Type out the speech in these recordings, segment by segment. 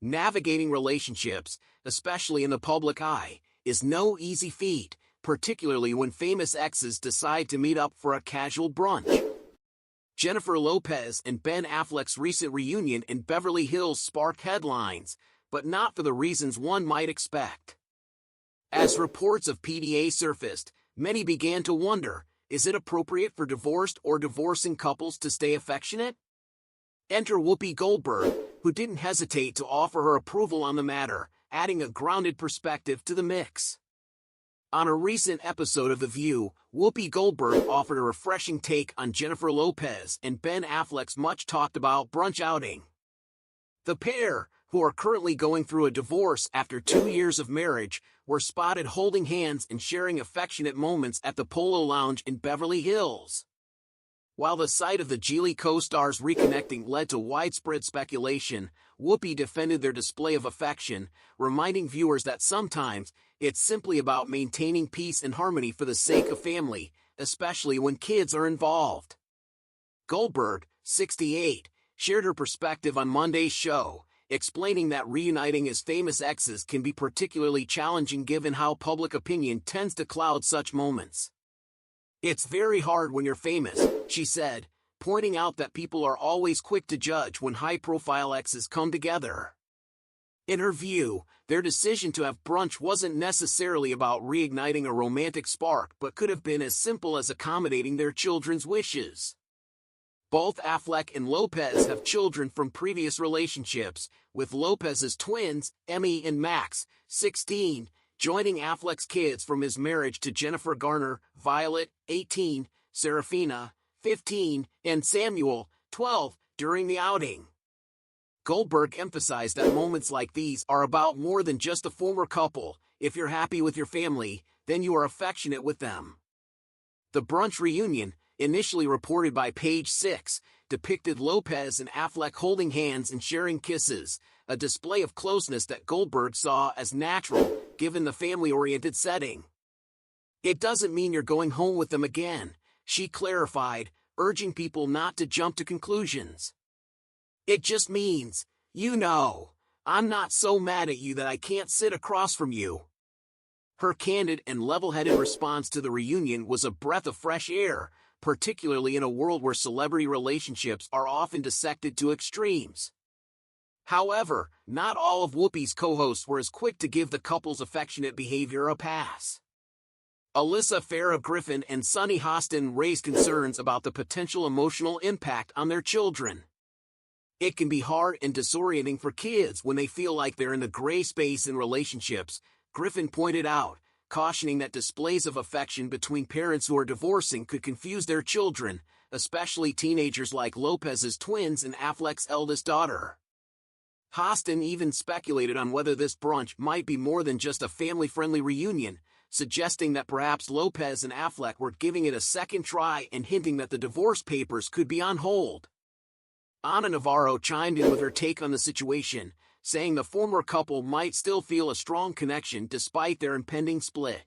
Navigating relationships, especially in the public eye, is no easy feat, particularly when famous exes decide to meet up for a casual brunch. Jennifer Lopez and Ben Affleck's recent reunion in Beverly Hills sparked headlines, but not for the reasons one might expect. As reports of PDA surfaced, many began to wonder, is it appropriate for divorced or divorcing couples to stay affectionate? Enter Whoopi Goldberg, who didn't hesitate to offer her approval on the matter, adding a grounded perspective to the mix. On a recent episode of The View, Whoopi Goldberg offered a refreshing take on Jennifer Lopez and Ben Affleck's much-talked-about brunch outing. The pair, who are currently going through a divorce after 2 years of marriage, were spotted holding hands and sharing affectionate moments at the Polo Lounge in Beverly Hills. While the sight of the Geely co-stars reconnecting led to widespread speculation, Whoopi defended their display of affection, reminding viewers that sometimes, it's simply about maintaining peace and harmony for the sake of family, especially when kids are involved. Goldberg, 68, shared her perspective on Monday's show, explaining that reuniting as famous exes can be particularly challenging given how public opinion tends to cloud such moments. "It's very hard when you're famous," she said, pointing out that people are always quick to judge when high-profile exes come together. In her view, their decision to have brunch wasn't necessarily about reigniting a romantic spark but could have been as simple as accommodating their children's wishes. Both Affleck and Lopez have children from previous relationships, with Lopez's twins, Emmy and Max, 16, joining Affleck's kids from his marriage to Jennifer Garner, Violet, 18, Serafina, 15, and Samuel, 12, during the outing. Goldberg emphasized that moments like these are about more than just a former couple. If you're happy with your family, then you are affectionate with them. The brunch reunion, initially reported by Page Six, depicted Lopez and Affleck holding hands and sharing kisses, a display of closeness that Goldberg saw as natural, given the family-oriented setting. "It doesn't mean you're going home with them again," she clarified, urging people not to jump to conclusions. "It just means, I'm not so mad at you that I can't sit across from you." Her candid and level-headed response to the reunion was a breath of fresh air, particularly in a world where celebrity relationships are often dissected to extremes. However, not all of Whoopi's co-hosts were as quick to give the couple's affectionate behavior a pass. Alyssa Farah Griffin and Sunny Hostin raised concerns about the potential emotional impact on their children. "It can be hard and disorienting for kids when they feel like they're in the gray space in relationships," Griffin pointed out, cautioning that displays of affection between parents who are divorcing could confuse their children, especially teenagers like Lopez's twins and Affleck's eldest daughter. Hostin even speculated on whether this brunch might be more than just a family-friendly reunion, suggesting that perhaps Lopez and Affleck were giving it a second try and hinting that the divorce papers could be on hold. Ana Navarro chimed in with her take on the situation, saying the former couple might still feel a strong connection despite their impending split.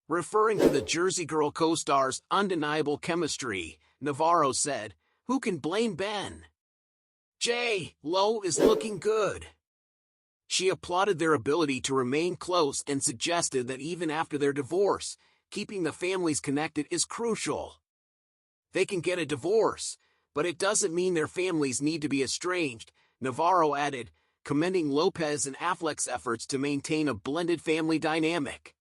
Referring to the Jersey Girl co-star's undeniable chemistry, Navarro said, "Who can blame Ben? J.Lo is looking good." She applauded their ability to remain close and suggested that even after their divorce, keeping the families connected is crucial. "They can get a divorce, but it doesn't mean their families need to be estranged," Navarro added, commending Lopez and Affleck's efforts to maintain a blended family dynamic.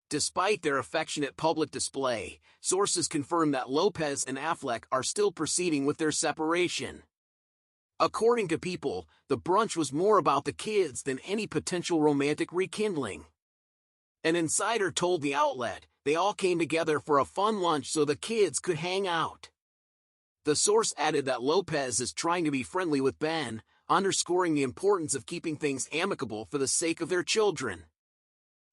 Despite their affectionate public display, sources confirm that Lopez and Affleck are still proceeding with their separation. According to People, the brunch was more about the kids than any potential romantic rekindling. An insider told the outlet, "They all came together for a fun lunch so the kids could hang out." The source added that Lopez is trying to be friendly with Ben, underscoring the importance of keeping things amicable for the sake of their children.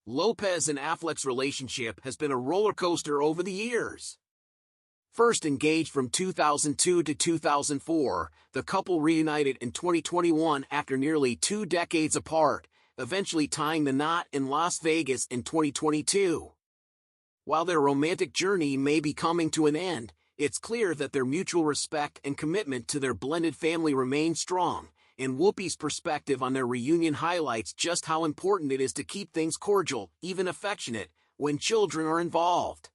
Lopez and Affleck's relationship has been a roller coaster over the years. First engaged from 2002 to 2004, the couple reunited in 2021 after nearly 2 decades apart, eventually tying the knot in Las Vegas in 2022. While their romantic journey may be coming to an end, it's clear that their mutual respect and commitment to their blended family remain strong, and Whoopi's perspective on their reunion highlights just how important it is to keep things cordial, even affectionate, when children are involved.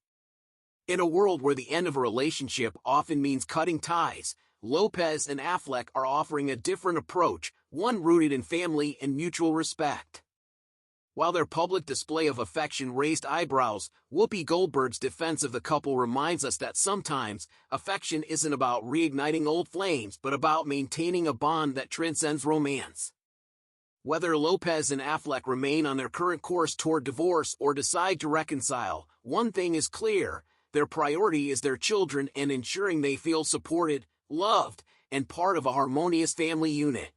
In a world where the end of a relationship often means cutting ties, Lopez and Affleck are offering a different approach, one rooted in family and mutual respect. While their public display of affection raised eyebrows, Whoopi Goldberg's defense of the couple reminds us that sometimes, affection isn't about reigniting old flames but about maintaining a bond that transcends romance. Whether Lopez and Affleck remain on their current course toward divorce or decide to reconcile, one thing is clear: their priority is their children and ensuring they feel supported, loved, and part of a harmonious family unit.